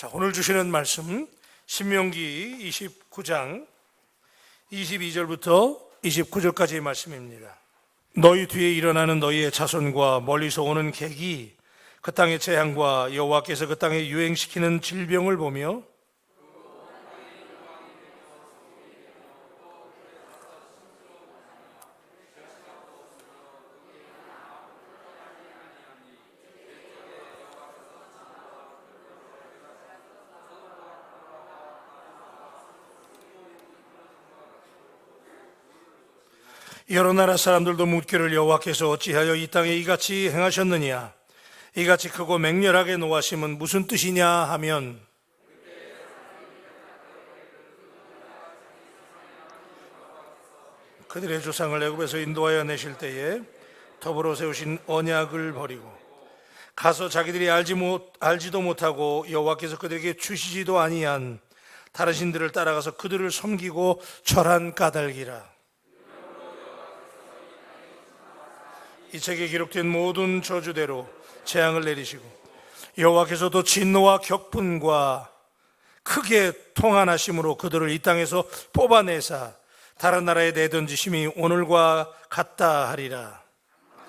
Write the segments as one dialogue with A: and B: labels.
A: 자, 오늘 주시는 말씀 신명기 29장 22절부터 29절까지의 말씀입니다. 너희 뒤에 일어나는 너희의 자손과 멀리서 오는 객이 그 땅의 재앙과 여호와께서 그 땅에 유행시키는 질병을 보며 여러 나라 사람들도 묻기를 여호와께서 어찌하여 이 땅에 이같이 행하셨느냐, 이같이 크고 맹렬하게 노하심은 무슨 뜻이냐 하면 그들의 조상을 애굽에서 인도하여 내실 때에 더불어 세우신 언약을 버리고 가서 자기들이 알지도 못하고 여호와께서 그들에게 주시지도 아니한 다른 신들을 따라가서 그들을 섬기고 절한 까닭이라. 이 책에 기록된 모든 저주대로 재앙을 내리시고 여호와께서도 진노와 격분과 크게 통한하심으로 그들을 이 땅에서 뽑아내사 다른 나라에 내던지심이 오늘과 같다 하리라.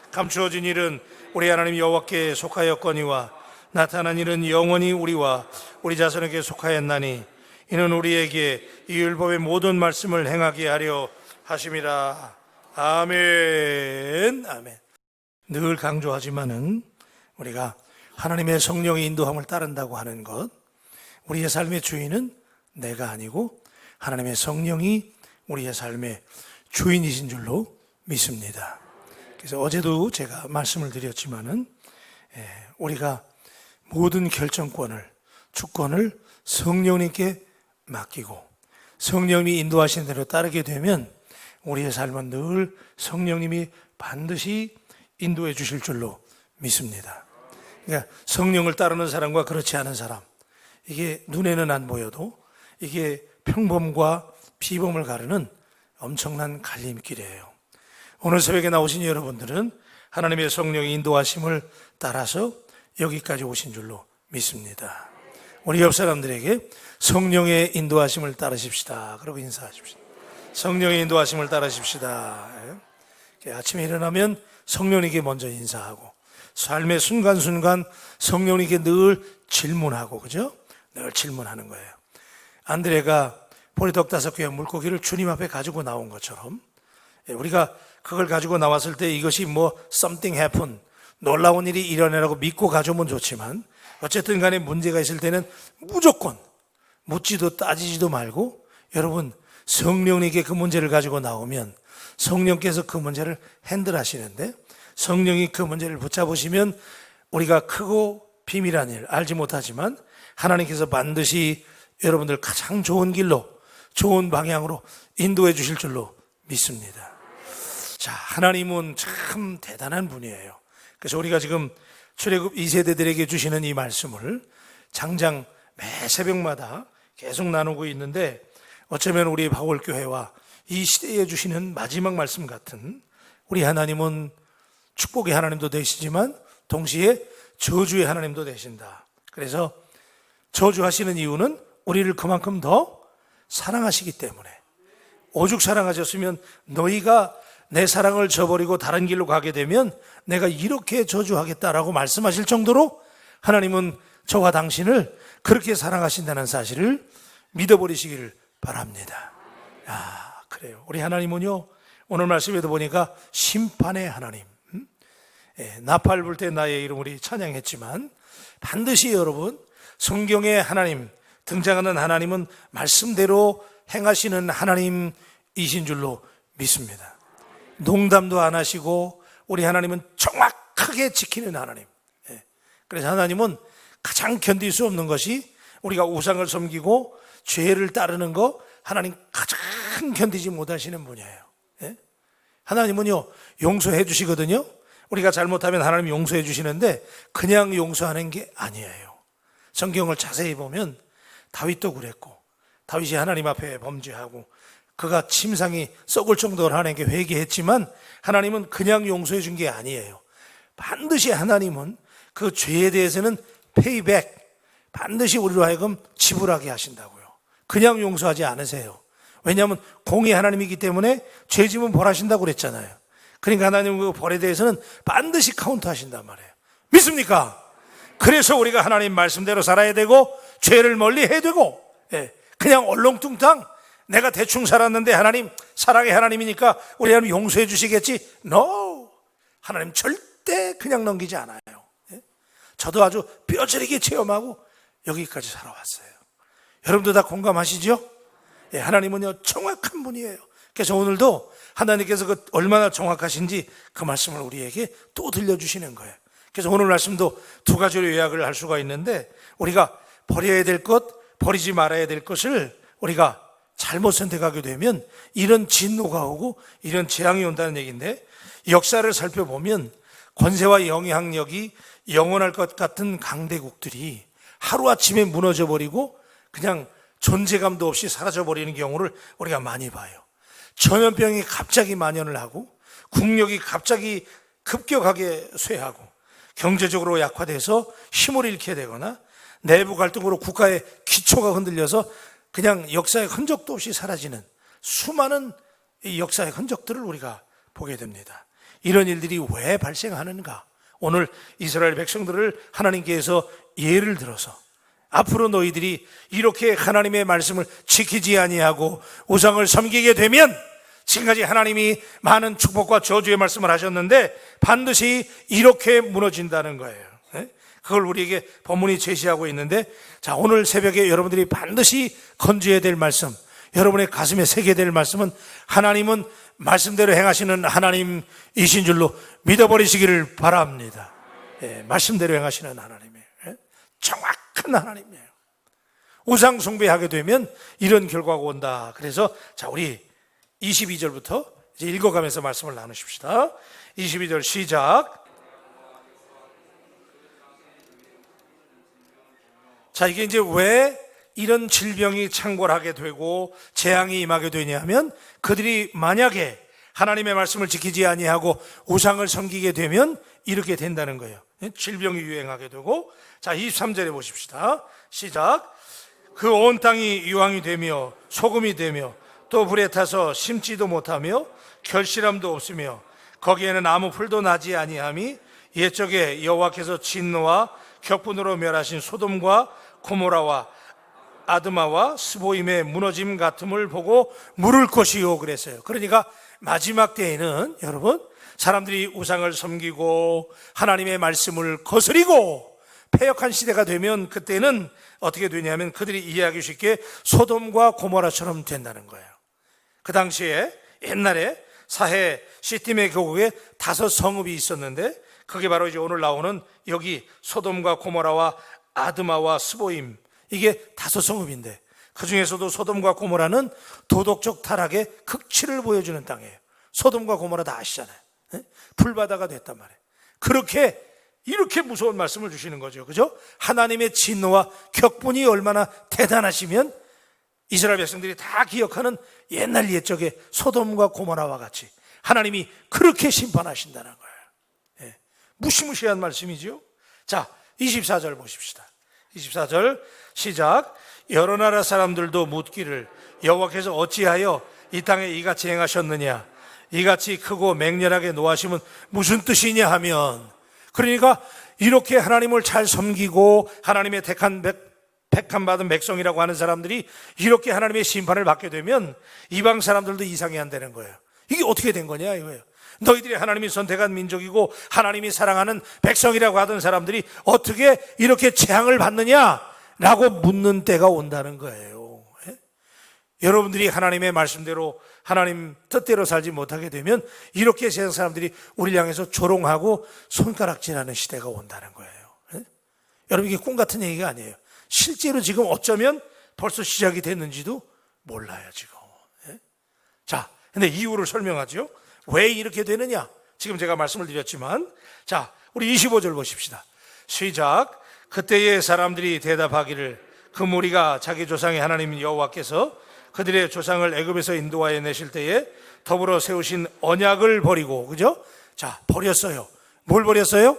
A: 감추어진 일은 우리 하나님 여호와께 속하였거니와 나타난 일은 영원히 우리와 우리 자손에게 속하였나니 이는 우리에게 이 율법의 모든 말씀을 행하게 하려 하심이라. 아멘. 아멘. 늘 강조하지만은 우리가 하나님의 성령의 인도함을 따른다고 하는 것, 우리의 삶의 주인은 내가 아니고 하나님의 성령이 우리의 삶의 주인이신 줄로 믿습니다. 그래서 어제도 제가 말씀을 드렸지만은 우리가 모든 결정권을, 주권을 성령님께 맡기고 성령님이 인도하신 대로 따르게 되면 우리의 삶은 늘 성령님이 반드시 인도해 주실 줄로 믿습니다. 그러니까 성령을 따르는 사람과 그렇지 않은 사람, 이게 눈에는 안 보여도 이게 평범과 비범을 가르는 엄청난 갈림길이에요. 오늘 새벽에 나오신 여러분들은 하나님의 성령의 인도하심을 따라서 여기까지 오신 줄로 믿습니다. 우리 옆 사람들에게 성령의 인도하심을 따르십시다. 그러고 인사하십시다. 성령의 인도하심을 따르십시다. 아침에 일어나면 성령님께 먼저 인사하고 삶의 순간순간 성령님께 늘 질문하고, 그죠? 늘 질문하는 거예요. 안드레가 보리떡 5개와 물고기를 주님 앞에 가지고 나온 것처럼 우리가 그걸 가지고 나왔을 때 이것이 뭐 something happen, 놀라운 일이 일어나라고 믿고 가져오면 좋지만 어쨌든 간에 문제가 있을 때는 무조건 묻지도 따지지도 말고, 여러분 성령님께 그 문제를 가지고 나오면 성령께서 그 문제를 핸들하시는데, 성령이 그 문제를 붙잡으시면 우리가 크고 비밀한 일 알지 못하지만 하나님께서 반드시 여러분들 가장 좋은 길로, 좋은 방향으로 인도해 주실 줄로 믿습니다. 자, 하나님은 참 대단한 분이에요. 그래서 우리가 지금 출애굽 2세대들에게 주시는 이 말씀을 장장 매 새벽마다 계속 나누고 있는데, 어쩌면 우리 바울교회와 이 시대에 주시는 마지막 말씀 같은, 우리 하나님은 축복의 하나님도 되시지만 동시에 저주의 하나님도 되신다. 그래서 저주하시는 이유는 우리를 그만큼 더 사랑하시기 때문에, 오죽 사랑하셨으면 너희가 내 사랑을 저버리고 다른 길로 가게 되면 내가 이렇게 저주하겠다라고 말씀하실 정도로 하나님은 저와 당신을 그렇게 사랑하신다는 사실을 믿어버리시기를 바랍니다. 그래요. 우리 하나님은요, 오늘 말씀에도 보니까 심판의 하나님, 나팔 불 때 나의 이름 우리 찬양했지만 반드시 여러분 성경의 하나님, 등장하는 하나님은 말씀대로 행하시는 하나님이신 줄로 믿습니다. 농담도 안 하시고 우리 하나님은 정확하게 지키는 하나님. 그래서 하나님은 가장 견딜 수 없는 것이 우리가 우상을 섬기고 죄를 따르는 거, 하나님 가장 견디지 못하시는 분이에요. 하나님은요, 용서해 주시거든요. 우리가 잘못하면 하나님 용서해 주시는데 그냥 용서하는 게 아니에요. 성경을 자세히 보면 다윗도 그랬고, 다윗이 하나님 앞에 범죄하고 그가 침상이 썩을 정도로 하나님께 회개했지만 하나님은 그냥 용서해 준 게 아니에요. 반드시 하나님은 그 죄에 대해서는 페이백, 반드시 우리로 하여금 지불하게 하신다고요. 그냥 용서하지 않으세요. 왜냐하면 공의 하나님이기 때문에 죄 지면 벌하신다고 그랬잖아요. 그러니까 하나님 그 벌에 대해서는 반드시 카운트하신단 말이에요. 믿습니까? 그래서 우리가 하나님 말씀대로 살아야 되고 죄를 멀리 해야 되고, 그냥 얼렁뚱땅 내가 대충 살았는데 하나님 사랑의 하나님이니까 우리 하나님 용서해 주시겠지? No! 하나님 절대 그냥 넘기지 않아요. 저도 아주 뼈저리게 체험하고 여기까지 살아왔어요. 여러분도 다 공감하시죠? 하나님은요 정확한 분이에요. 그래서 오늘도 하나님께서 그 얼마나 정확하신지 그 말씀을 우리에게 또 들려주시는 거예요. 그래서 오늘 말씀도 두 가지로 요약을 할 수가 있는데, 우리가 버려야 될 것, 버리지 말아야 될 것을 우리가 잘못 선택하게 되면 이런 진노가 오고 이런 재앙이 온다는 얘기인데, 역사를 살펴보면 권세와 영향력이 영원할 것 같은 강대국들이 하루아침에 무너져버리고 그냥 존재감도 없이 사라져버리는 경우를 우리가 많이 봐요. 전염병이 갑자기 만연을 하고 국력이 갑자기 급격하게 쇠하고 경제적으로 약화돼서 힘을 잃게 되거나 내부 갈등으로 국가의 기초가 흔들려서 그냥 역사의 흔적도 없이 사라지는 수많은 이 역사의 흔적들을 우리가 보게 됩니다. 이런 일들이 왜 발생하는가? 오늘 이스라엘 백성들을 하나님께서 예를 들어서 앞으로 너희들이 이렇게 하나님의 말씀을 지키지 아니하고 우상을 섬기게 되면, 지금까지 하나님이 많은 축복과 저주의 말씀을 하셨는데 반드시 이렇게 무너진다는 거예요. 그걸 우리에게 본문이 제시하고 있는데, 자, 오늘 새벽에 여러분들이 반드시 건져야 될 말씀, 여러분의 가슴에 새겨야 될 말씀은 하나님은 말씀대로 행하시는 하나님이신 줄로 믿어버리시기를 바랍니다. 말씀대로 행하시는 하나님이에요. 정확한 하나님이에요. 우상 숭배하게 되면 이런 결과가 온다. 그래서 자, 우리 22절부터 이제 읽어가면서 말씀을 나누십시다. 22절 시작. 자, 이게 이제 왜 이런 질병이 창궐하게 되고 재앙이 임하게 되냐면, 그들이 만약에 하나님의 말씀을 지키지 아니하고 우상을 섬기게 되면 이렇게 된다는 거예요. 질병이 유행하게 되고, 자, 23절에 보십시다. 시작. 그 온 땅이 유황이 되며 소금이 되며 또 불에 타서 심지도 못하며 결실함도 없으며 거기에는 아무 풀도 나지 아니함이, 옛적에 여호와께서 진노와 격분으로 멸하신 소돔과 고모라와 아드마와 스보임의 무너짐 같음을 보고 물을 것이요 그랬어요. 그러니까 마지막 때에는 여러분, 사람들이 우상을 섬기고 하나님의 말씀을 거스리고 패역한 시대가 되면 그때는 어떻게 되냐면 그들이 이해하기 쉽게 소돔과 고모라처럼 된다는 거예요. 그 당시에 옛날에 사해 시팀의 계곡에 5 성읍이 있었는데, 그게 바로 이제 오늘 나오는 여기 소돔과 고모라와 아드마와 스보임, 이게 5 성읍인데 그 중에서도 소돔과 고모라는 도덕적 타락의 극치를 보여주는 땅이에요. 소돔과 고모라 다 아시잖아요. 불바다가 됐단 말이에요. 이렇게 무서운 말씀을 주시는 거죠. 그죠? 하나님의 진노와 격분이 얼마나 대단하시면 이스라엘 백성들이 다 기억하는 옛날 옛적의 소돔과 고모라와 같이 하나님이 그렇게 심판하신다는 거예요. 무시무시한 말씀이죠. 자, 24절 보십시다. 24절 시작. 여러 나라 사람들도 묻기를 여호와께서 어찌하여 이 땅에 이같이 행하셨느냐, 이같이 크고 맹렬하게 노하심은 무슨 뜻이냐 하면, 그러니까 이렇게 하나님을 잘 섬기고 하나님의 택함 받은 백성이라고 하는 사람들이 이렇게 하나님의 심판을 받게 되면 이방 사람들도 이상해 한다는 거예요. 이게 어떻게 된 거냐 이거예요. 너희들이 하나님이 선택한 민족이고 하나님이 사랑하는 백성이라고 하던 사람들이 어떻게 이렇게 재앙을 받느냐라고 묻는 때가 온다는 거예요. 여러분들이 하나님의 말씀대로 하나님 뜻대로 살지 못하게 되면 이렇게 세상 사람들이 우리를 향해서 조롱하고 손가락질하는 시대가 온다는 거예요. 여러분, 이게 꿈 같은 얘기가 아니에요. 실제로 지금 어쩌면 벌써 시작이 됐는지도 몰라요 지금. 자, 근데 이유를 설명하죠. 왜 이렇게 되느냐? 지금 제가 말씀을 드렸지만, 자, 우리 25절 보십시다. 시작. 그때의 사람들이 대답하기를 그 무리가 자기 조상의 하나님 여호와께서 그들의 조상을 애굽에서 인도하여 내실 때에 더불어 세우신 언약을 버리고, 그죠? 자, 버렸어요. 뭘 버렸어요?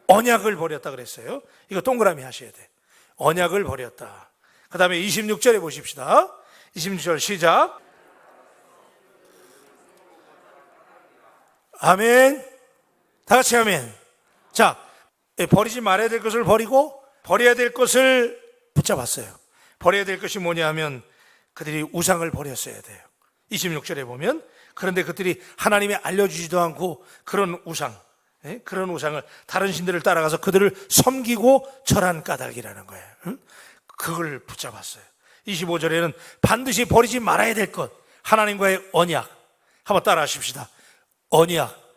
A: 언약을 버렸다 그랬어요. 이거 동그라미 하셔야 돼. 언약을 버렸다. 그 다음에 26절에 보십시다. 26절 시작. 아멘. 다 같이 아멘. 자, 버리지 말아야 될 것을 버리고 버려야 될 것을 붙잡았어요. 버려야 될 것이 뭐냐 하면 그들이 우상을 버렸어야 돼요. 26절에 보면 그런데 그들이 하나님이 알려주지도 않고 그런 우상을 다른 신들을 따라가서 그들을 섬기고 절한 까닭이라는 거예요. 그걸 붙잡았어요. 25절에는 반드시 버리지 말아야 될 것, 하나님과의 언약. 한번 따라 하십시다. 언약.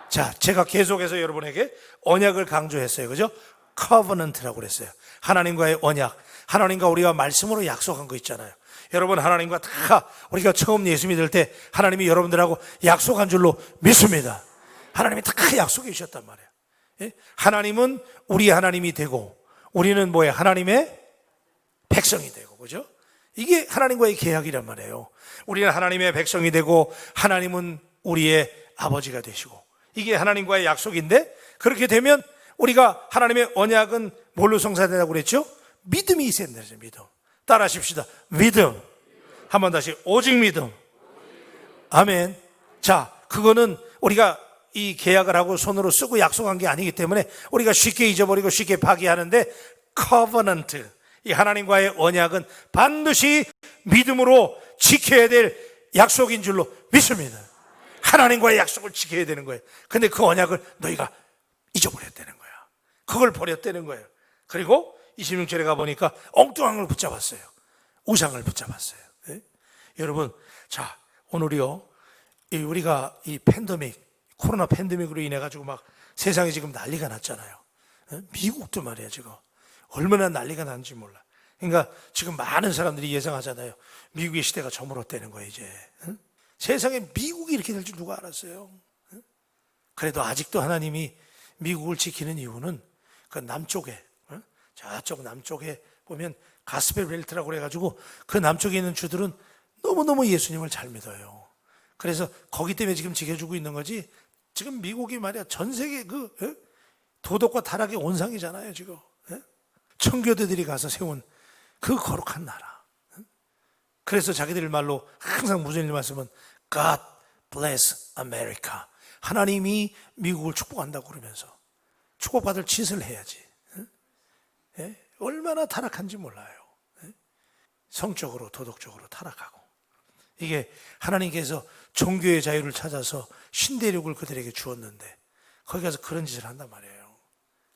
A: 자, 제가 계속해서 여러분에게 언약을 강조했어요. 그죠? covenant라고 그랬어요. 하나님과의 언약. 하나님과 우리가 말씀으로 약속한 거 있잖아요. 여러분, 하나님과 다 우리가 처음 예수 믿을 때 하나님이 여러분들하고 약속한 줄로 믿습니다. 하나님이 다 약속해 주셨단 말이에요. 예? 하나님은 우리 하나님이 되고 우리는 뭐예요? 하나님의 백성이 되고, 그죠? 이게 하나님과의 계약이란 말이에요. 우리는 하나님의 백성이 되고 하나님은 우리의 아버지가 되시고, 이게 하나님과의 약속인데, 그렇게 되면 우리가 하나님의 언약은 뭘로 성사된다고 그랬죠? 믿음이 있어야 된다. 믿음. 따라 하십시다. 믿음. 한번 다시. 오직 믿음. 아멘. 자, 그거는 우리가 이 계약을 하고 손으로 쓰고 약속한 게 아니기 때문에 우리가 쉽게 잊어버리고 쉽게 파기하는데, covenant, 이 하나님과의 언약은 반드시 믿음으로 지켜야 될 약속인 줄로 믿습니다. 하나님과의 약속을 지켜야 되는 거예요. 근데 그 언약을 너희가 잊어버렸다는 거야. 그걸 버렸다는 거예요. 그리고 26절에 가보니까 엉뚱한 걸 붙잡았어요. 우상을 붙잡았어요. 네? 여러분, 자, 오늘이요, 우리가 이 팬데믹, 코로나 팬데믹으로 인해 가지고 막 세상이 지금 난리가 났잖아요. 미국도 말이야, 지금 얼마나 난리가 났는지 몰라. 그러니까 지금 많은 사람들이 예상하잖아요. 미국의 시대가 저물었다는 거예요, 이제. 세상에 미국이 이렇게 될 줄 누가 알았어요? 그래도 아직도 하나님이 미국을 지키는 이유는 그 남쪽에, 저쪽 남쪽에 보면 가스펠 벨트라고 그래가지고 그 남쪽에 있는 주들은 너무너무 예수님을 잘 믿어요. 그래서 거기 때문에 지금 지켜주고 있는 거지. 지금 미국이 말이야 전 세계 도덕과 타락의 온상이잖아요, 지금. 청교도들이 가서 세운 그 거룩한 나라. 그래서 자기들 말로 항상 무전일 말씀은 God bless America. 하나님이 미국을 축복한다고 그러면서 축복받을 짓을 해야지. 얼마나 타락한지 몰라요. 성적으로 도덕적으로 타락하고. 이게 하나님께서 종교의 자유를 찾아서 신대륙을 그들에게 주었는데 거기 가서 그런 짓을 한단 말이에요.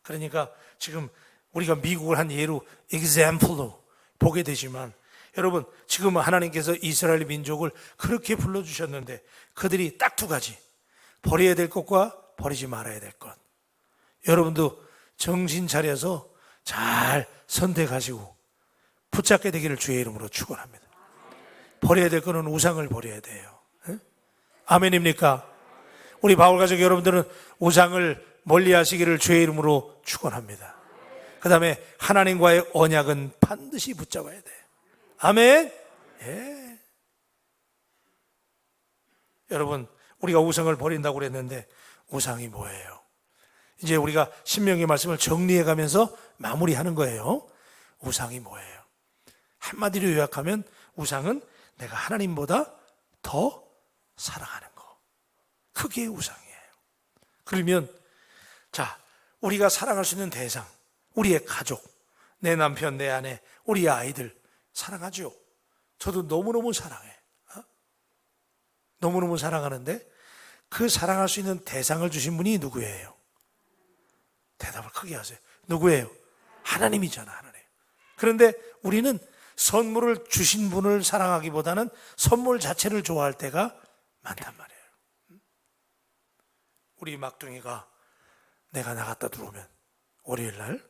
A: 그러니까 지금 우리가 미국을 한 예로 example로 보게 되지만, 여러분, 지금 하나님께서 이스라엘 민족을 그렇게 불러주셨는데 그들이 딱 두 가지, 버려야 될 것과 버리지 말아야 될 것. 여러분도 정신 차려서 잘 선택하시고 붙잡게 되기를 주의 이름으로 축원합니다. 버려야 될 것은 우상을 버려야 돼요. 아멘입니까? 우리 바울 가족 여러분들은 우상을 멀리하시기를 주의 이름으로 축원합니다. 그 다음에 하나님과의 언약은 반드시 붙잡아야 돼요. 아멘. 예. 여러분, 우리가 우상을 버린다고 그랬는데 우상이 뭐예요? 이제 우리가 신명기 말씀을 정리해 가면서 마무리하는 거예요. 우상이 뭐예요? 한마디로 요약하면 우상은 내가 하나님보다 더 사랑하는 거. 그게 우상이에요. 그러면 자, 우리가 사랑할 수 있는 대상, 우리의 가족, 내 남편, 내 아내, 우리 아이들 사랑하죠. 저도 너무너무 사랑해. 너무너무 사랑하는데 그 사랑할 수 있는 대상을 주신 분이 누구예요? 대답을 크게 하세요. 누구예요? 하나님이잖아, 하나님. 그런데 우리는 선물을 주신 분을 사랑하기보다는 선물 자체를 좋아할 때가 많단 말이에요. 우리 막둥이가 내가 나갔다 들어오면, 월요일 날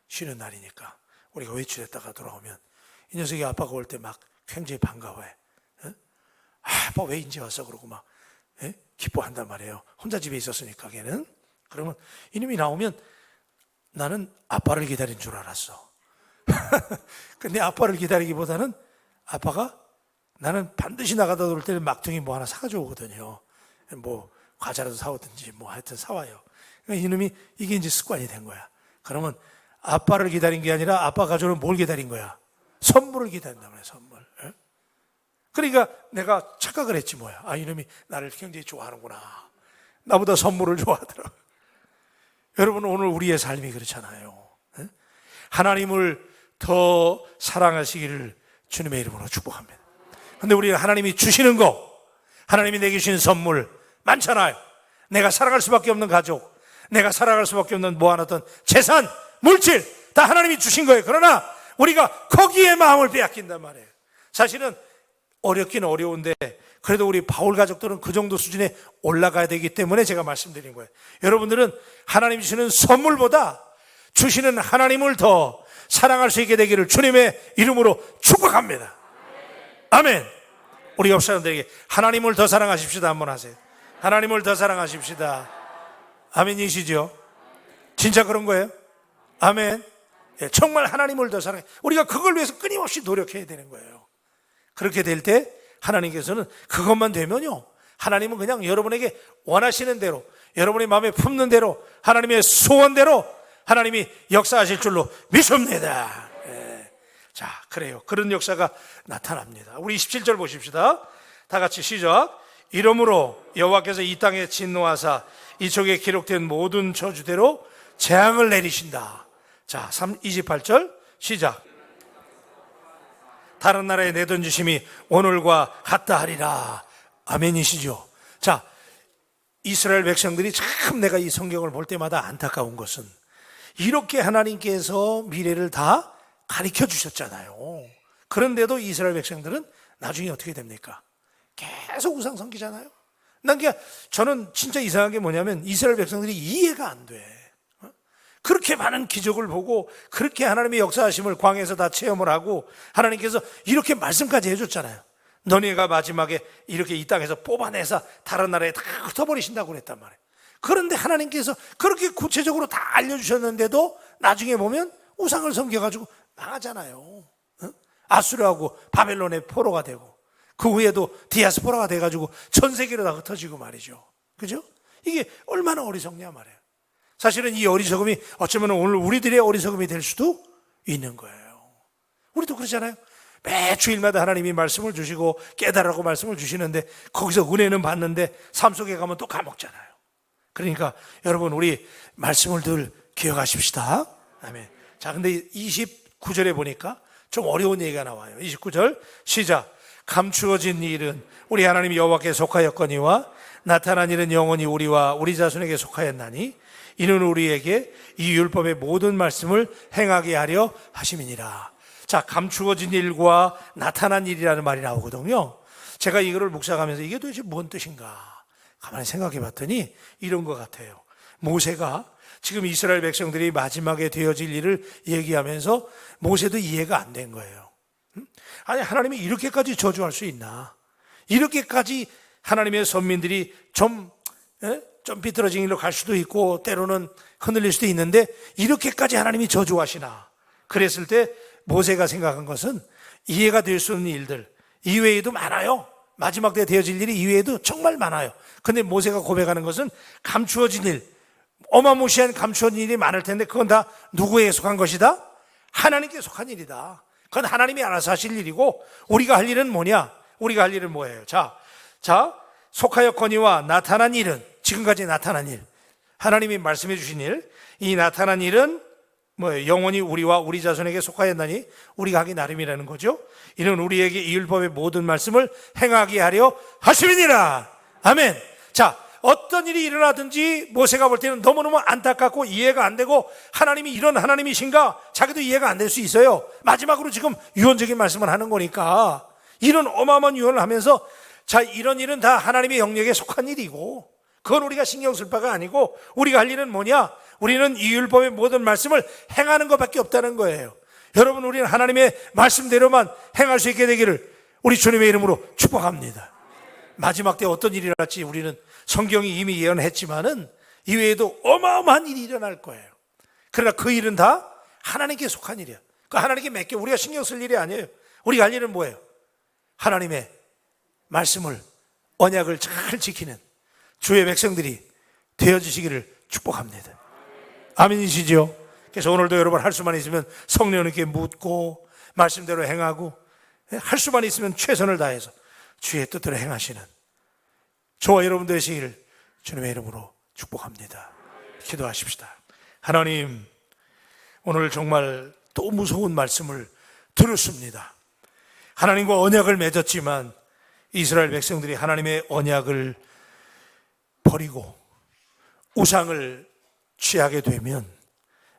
A: 쉬는 날이니까 우리가 외출했다가 돌아오면 이 녀석이 아빠가 올 때 막 굉장히 반가워해. 아빠 왜 이제 왔어? 그러고 막 기뻐한단 말이에요. 혼자 집에 있었으니까 걔는. 그러면 이놈이 나오면 나는 아빠를 기다린 줄 알았어. 근데 아빠를 기다리기보다는 아빠가, 나는 반드시 나가다 올 때는 막둥이 뭐 하나 사가지고 오거든요. 뭐 과자라도 사오든지 뭐 하여튼 사와요. 그러니까 이놈이 이게 이제 습관이 된 거야. 그러면 아빠를 기다린 게 아니라 아빠 가져오는 뭘 기다린 거야? 선물을 기다린단 말이야, 선물. 그러니까 내가 착각을 했지 뭐야. 아, 이놈이 나를 굉장히 좋아하는구나. 나보다 선물을 좋아하더라. 여러분, 오늘 우리의 삶이 그렇잖아요. 하나님을 더 사랑하시기를 주님의 이름으로 축복합니다. 근데 우리는 하나님이 주시는 거, 하나님이 내게 주신 선물 많잖아요. 내가 살아갈 수밖에 없는 가족, 내가 살아갈 수밖에 없는 모아놨던 재산, 물질 다 하나님이 주신 거예요. 그러나 우리가 거기에 마음을 빼앗긴단 말이에요. 사실은 어렵긴 어려운데 그래도 우리 바울 가족들은 그 정도 수준에 올라가야 되기 때문에 제가 말씀드린 거예요. 여러분들은 하나님 주시는 선물보다 주시는 하나님을 더 사랑할 수 있게 되기를 주님의 이름으로 축복합니다. 아멘. 우리 옆 사람들에게 하나님을 더 사랑하십시다 한번 하세요. 하나님을 더 사랑하십시다. 아멘이시죠? 진짜 그런 거예요? 아멘. 정말 하나님을 더 사랑해. 우리가 그걸 위해서 끊임없이 노력해야 되는 거예요. 그렇게 될 때 하나님께서는 그것만 되면요, 하나님은 그냥 여러분에게 원하시는 대로, 여러분의 마음에 품는 대로, 하나님의 소원대로 하나님이 역사하실 줄로 믿습니다. 자, 그래요. 그런 역사가 나타납니다. 우리 27절 보십시다. 다 같이 시작. 이러므로 여호와께서 이 땅에 진노하사 이쪽에 기록된 모든 저주대로 재앙을 내리신다. 자, 28절 시작. 다른 나라에 내던지심이 오늘과 같다 하리라. 아멘이시죠? 자, 이스라엘 백성들이 참 내가 이 성경을 볼 때마다 안타까운 것은 이렇게 하나님께서 미래를 다 가르쳐 주셨잖아요. 그런데도 이스라엘 백성들은 나중에 어떻게 됩니까? 계속 우상 섬기잖아요. 저는 진짜 이상한 게 뭐냐면 이스라엘 백성들이 이해가 안 돼. 그렇게 많은 기적을 보고 그렇게 하나님의 역사하심을 광야에서 다 체험을 하고 하나님께서 이렇게 말씀까지 해줬잖아요. 너네가 마지막에 이렇게 이 땅에서 뽑아내서 다른 나라에 다 흩어버리신다고 그랬단 말이에요. 그런데 하나님께서 그렇게 구체적으로 다 알려주셨는데도 나중에 보면 우상을 섬겨가지고 망하잖아요. 아수르하고 바벨론의 포로가 되고 그 후에도 디아스포라가 돼가지고 전 세계로 다 흩어지고 말이죠. 그죠? 이게 얼마나 어리석냐 말이에요. 사실은 이 어리석음이 어쩌면 오늘 우리들의 어리석음이 될 수도 있는 거예요. 우리도 그러잖아요. 매 주일마다 하나님이 말씀을 주시고 깨달으라고 말씀을 주시는데 거기서 은혜는 받는데 삶 속에 가면 또 까먹잖아요. 그러니까 여러분, 우리 말씀을 늘 기억하십시다. 아멘. 자, 근데 29절에 보니까 좀 어려운 얘기가 나와요. 29절 시작. 감추어진 일은 우리 하나님 여호와께 속하였거니와 나타난 일은 영원히 우리와 우리 자손에게 속하였나니 이는 우리에게 이 율법의 모든 말씀을 행하게 하려 하심이니라. 자, 감추어진 일과 나타난 일이라는 말이 나오거든요. 제가 이거를 묵상하면서 이게 도대체 뭔 뜻인가 가만히 생각해 봤더니 이런 것 같아요. 모세가 지금 이스라엘 백성들이 마지막에 되어질 일을 얘기하면서 모세도 이해가 안 된 거예요. 아니, 하나님이 이렇게까지 저주할 수 있나? 이렇게까지 하나님의 선민들이 좀 삐뚤어진 일로 갈 수도 있고 때로는 흔들릴 수도 있는데 이렇게까지 하나님이 저주하시나? 그랬을 때 모세가 생각한 것은 이해가 될 수 없는 일들 이외에도 많아요. 마지막 때 되어질 일이 이외에도 정말 많아요. 근데 모세가 고백하는 것은 감추어진 일, 어마무시한 감추어진 일이 많을 텐데 그건 다 누구에 속한 것이다? 하나님께 속한 일이다. 그건 하나님이 알아서 하실 일이고 우리가 할 일은 뭐냐? 우리가 할 일은 뭐예요? 자, 속하였거니와 나타난 일은, 지금까지 나타난 일, 하나님이 말씀해 주신 일, 이 나타난 일은 뭐예요? 영원히 우리와 우리 자손에게 속하였나니 우리가 하기 나름이라는 거죠. 이는 우리에게 이 율법의 모든 말씀을 행하게 하려 하심이니라. 아멘. 자, 어떤 일이 일어나든지 모세가 볼 때는 너무너무 안타깝고 이해가 안 되고 하나님이 이런 하나님이신가 자기도 이해가 안 될 수 있어요. 마지막으로 지금 유언적인 말씀을 하는 거니까 이런 어마어마한 유언을 하면서 자, 이런 일은 다 하나님의 영역에 속한 일이고 그건 우리가 신경 쓸 바가 아니고 우리가 할 일은 뭐냐? 우리는 이 율법의 모든 말씀을 행하는 것밖에 없다는 거예요. 여러분, 우리는 하나님의 말씀대로만 행할 수 있게 되기를 우리 주님의 이름으로 축복합니다. 마지막 때 어떤 일이 일어날지 우리는 성경이 이미 예언했지만은 이외에도 어마어마한 일이 일어날 거예요. 그러나 그 일은 다 하나님께 속한 일이야. 그 하나님께 맡겨 우리가 신경 쓸 일이 아니에요. 우리가 할 일은 뭐예요? 하나님의 말씀을, 언약을 잘 지키는 주의 백성들이 되어지시기를 축복합니다. 아멘이시죠? 그래서 오늘도 여러분 할 수만 있으면 성령님께 묻고 말씀대로 행하고, 할 수만 있으면 최선을 다해서 주의 뜻대로 행하시는 저와 여러분 되시기를 주님의 이름으로 축복합니다. 기도하십시다. 하나님, 오늘 정말 또 무서운 말씀을 들었습니다. 하나님과 언약을 맺었지만 이스라엘 백성들이 하나님의 언약을 버리고 우상을 취하게 되면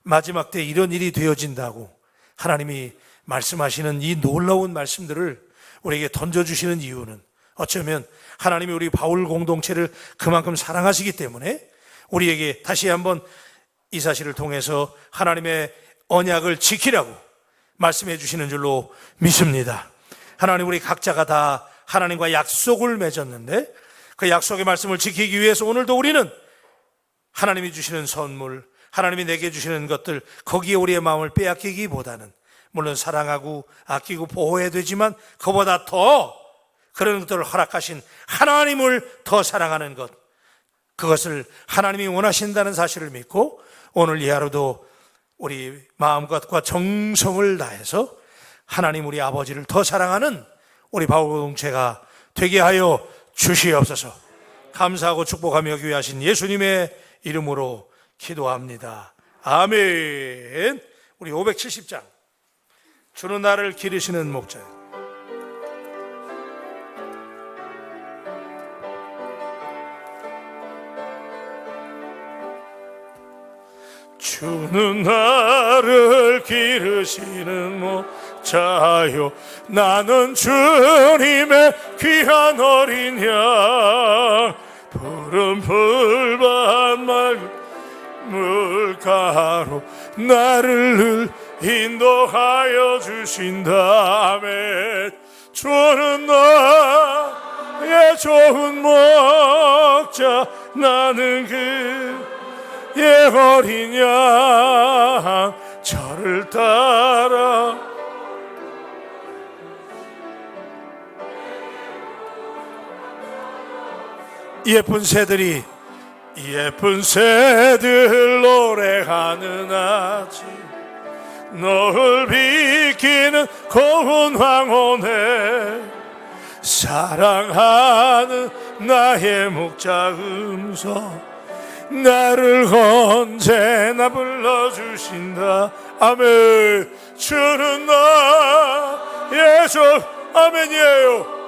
A: 마지막 때 이런 일이 되어진다고 하나님이 말씀하시는 이 놀라운 말씀들을 우리에게 던져주시는 이유는 어쩌면 하나님이 우리 바울 공동체를 그만큼 사랑하시기 때문에 우리에게 다시 한번 이 사실을 통해서 하나님의 언약을 지키라고 말씀해 주시는 줄로 믿습니다. 하나님, 우리 각자가 다 하나님과 약속을 맺었는데 그 약속의 말씀을 지키기 위해서 오늘도 우리는 하나님이 주시는 선물, 하나님이 내게 주시는 것들, 거기에 우리의 마음을 빼앗기기보다는 물론 사랑하고 아끼고 보호해야 되지만 그보다 더 그런 것들을 허락하신 하나님을 더 사랑하는 것, 그것을 하나님이 원하신다는 사실을 믿고 오늘 이 하루도 우리 마음과 정성을 다해서 하나님 우리 아버지를 더 사랑하는 우리 바울 공동체가 되게 하여 주시옵소서. 감사하고 축복하며 귀하신 예수님의 이름으로 기도합니다. 아멘. 우리 570장 주는 나를 기르시는 목자. 주는 나를 기르시는 목자요, 나는 주님의 귀한 어린 양, 푸른 풀밭 맑은 물가로 나를 인도하여 주신다. 아멘. 주는 나의 좋은 목자, 나는 그의 어린 양, 저를 따라 예쁜 새들 노래하는 아침, 너를 비키는 고운 황혼에 사랑하는 나의 목자 음성, 나를 언제나 불러주신다. 아멘. 주는 나의 아멘이에요.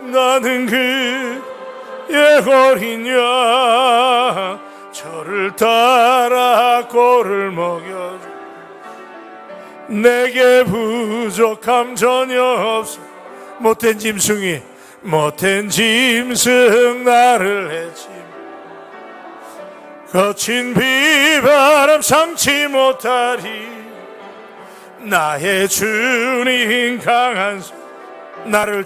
A: 나는 그의 어린 양, 저를 따라 꼴을 먹여줘. 내게 부족함 전혀 없어. 못된 짐승 나를 해치, 거친 비바람 삼지 못하리. 나의 주님 강한 손, 나를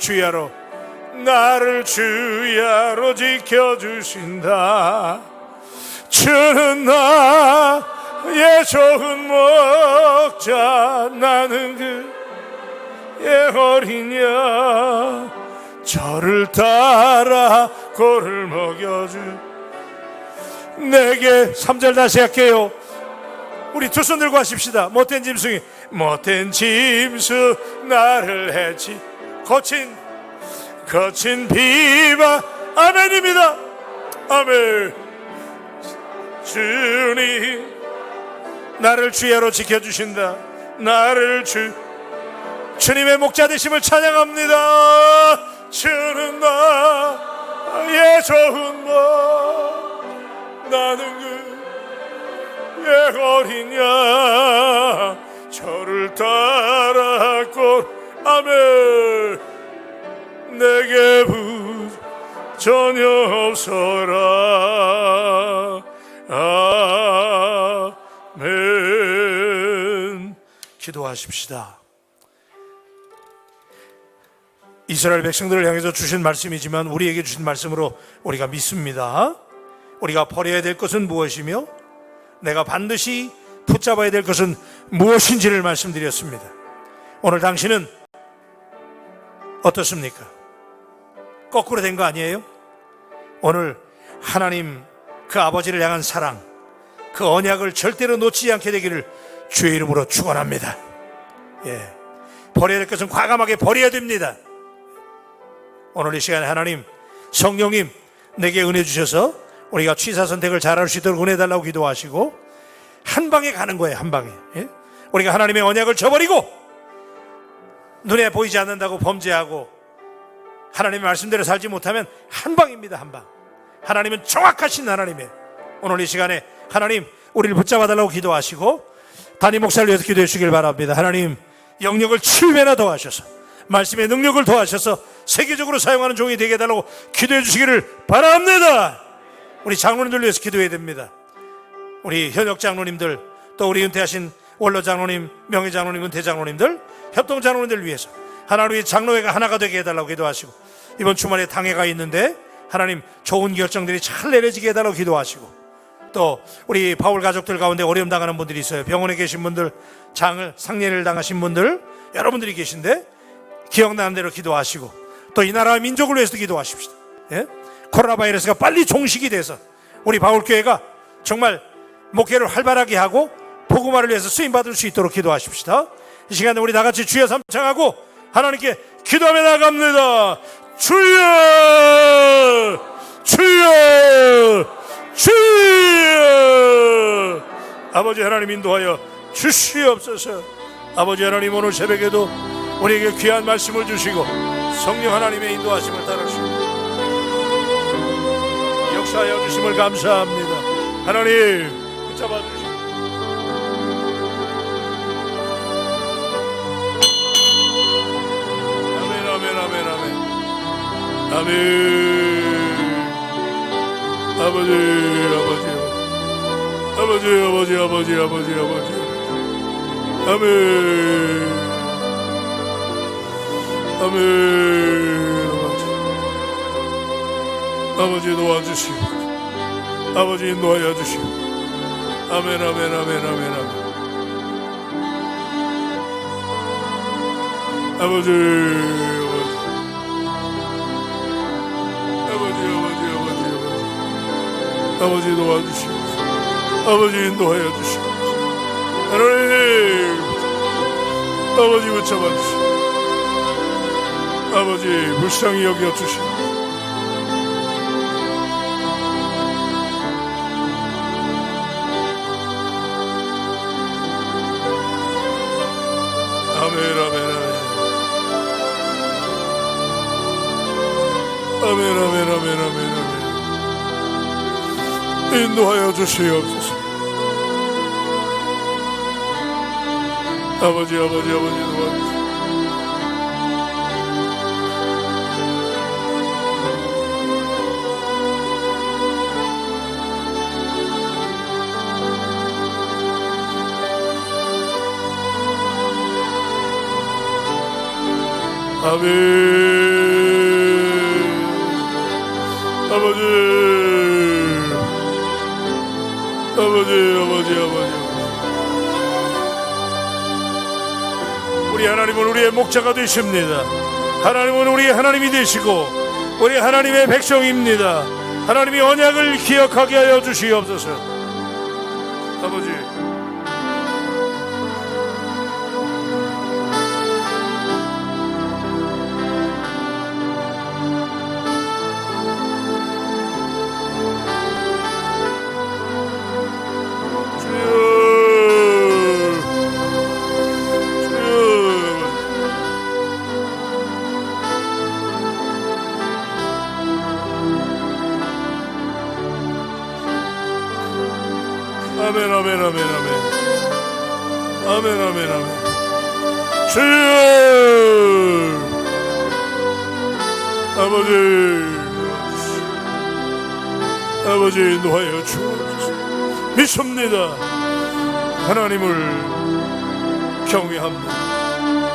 A: 주야로 지켜주신다. 주는 나의 좋은 목자, 나는 그의 어린 양, 저를 따라 꼴을 먹여주. 내게 3절 다시 할게요. 우리 두 손 들고 하십시다. 못된 짐승 나를 해치, 거친 비바. 아멘입니다. 아멘. 주님 나를 주야로 지켜주신다. 주님의 목자 되심을 찬양합니다. 주는 나의 좋은 목, 나는 그의 어린 양, 저를 따라 아멘. 내게 전혀 없어라. 아멘. 기도하십시다. 이스라엘 백성들을 향해서 주신 말씀이지만 우리에게 주신 말씀으로 우리가 믿습니다. 우리가 버려야 될 것은 무엇이며 내가 반드시 붙잡아야 될 것은 무엇인지를 말씀드렸습니다. 오늘 당신은 어떻습니까? 거꾸로 된 거 아니에요? 오늘 하나님 그 아버지를 향한 사랑, 그 언약을 절대로 놓치지 않게 되기를 주의 이름으로 축원합니다. 버려야 될 것은 과감하게 버려야 됩니다. 오늘 이 시간에 하나님, 성령님 내게 은혜 주셔서 우리가 취사 선택을 잘할 수 있도록 은혜 달라고 기도하시고 한 방에 가는 거예요. 한 방에. 우리가 하나님의 언약을 저버리고 눈에 보이지 않는다고 범죄하고 하나님의 말씀대로 살지 못하면 한 방입니다. 한 방. 하나님은 정확하신 하나님이에요. 오늘 이 시간에 하나님 우리를 붙잡아 달라고 기도하시고 담임 목사를 위해서 기도해 주시길 바랍니다. 하나님 영역을 7배나 더하셔서 말씀의 능력을 더하셔서 세계적으로 사용하는 종이 되게 해달라고 기도해 주시기를 바랍니다. 우리 장로님들 위해서 기도해야 됩니다. 우리 현역 장로님들, 또 우리 은퇴하신 원로 장로님, 명예 장로님, 은퇴 장로님들, 협동 장로님들 위해서 하나님의 장로회가 하나가 되게 해달라고 기도하시고 이번 주말에 당회가 있는데 하나님 좋은 결정들이 잘 내려지게 해달라고 기도하시고 또 우리 바울 가족들 가운데 어려움 당하는 분들이 있어요. 병원에 계신 분들, 상례를 당하신 분들 여러분들이 계신데 기억나는 대로 기도하시고 또 이 나라와 민족을 위해서도 기도하십시다. 코로나 바이러스가 빨리 종식이 돼서 우리 바울교회가 정말 목회를 활발하게 하고 복음화를 위해서 쓰임받을 수 있도록 기도하십시다. 이 시간에 우리 다같이 주여 삼창하고 하나님께 기도하며 나갑니다. 주여 주여 주여. 아버지 하나님 인도하여 주시옵소서. 아버지 하나님 오늘 새벽에도 우리에게 귀한 말씀을 주시고 성령 하나님의 인도하심을 따르시고 역사하여 주심을 감사합니다. 하나님 붙잡아 주시고 아멘 아멘 아멘 아멘 아멘. 아버지 아버지 아버지 아버지 아버지 아버지 아버지 아멘 아멘. 아버지 도와주시고 아버지 인도하여 주시고 아멘 아멘 아멘 아멘 아멘. 아버지 아버지 도와주시고 아버지 인도하여 주시고 하나님 아버지 붙잡아 주시고 아버지 불쌍히 여겨 주시고 아멘 아멘 아멘 아멘 아멘 아멘 아멘 인도하여 주시옵소서. 아버지 아버지 아버지 도와주시옵소서. 아멘. 아버지 아버지 아버지 아버지 우리 하나님은 우리의 목자가 되십니다. 하나님은 우리의 하나님이 되시고 우리 하나님의 백성입니다. 하나님이 언약을 기억하게 하여 주시옵소서. 아버지 아멘 아멘 아멘 아멘 아멘 아멘 아멘. 주여 아버지 아버지 인도하여 주옵소서. 믿습니다. 하나님을 경외합니다.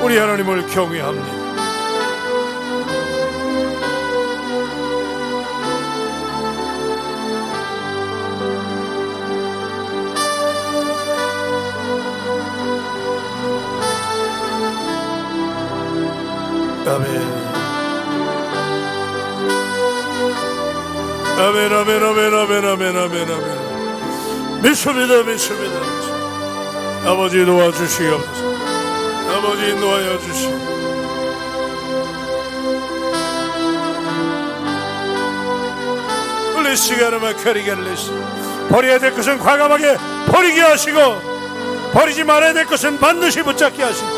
A: 우리 하나님을 경외합니다. 아멘 아멘 아멘 아멘 아멘 아멘 아멘 아멘 믿습니다. 믿습니다. 아버지 도와주시옵소서. 아버지 인도하여 주시옵소서. 시간을 커리게를 내시고 버려야 될 것은 과감하게 버리게 하시고 버리지 말아야 될 것은 반드시 붙잡게 하시고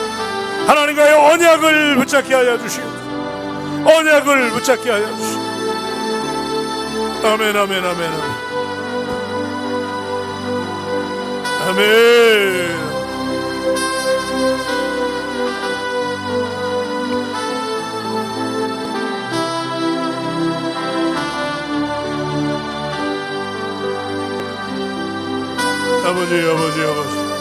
A: 하나님과의 언약을 붙잡게 하여 주시고 언약을 붙잡게 하여 주시고 아멘 아멘 아멘 아멘. 아버지 아버지 아버지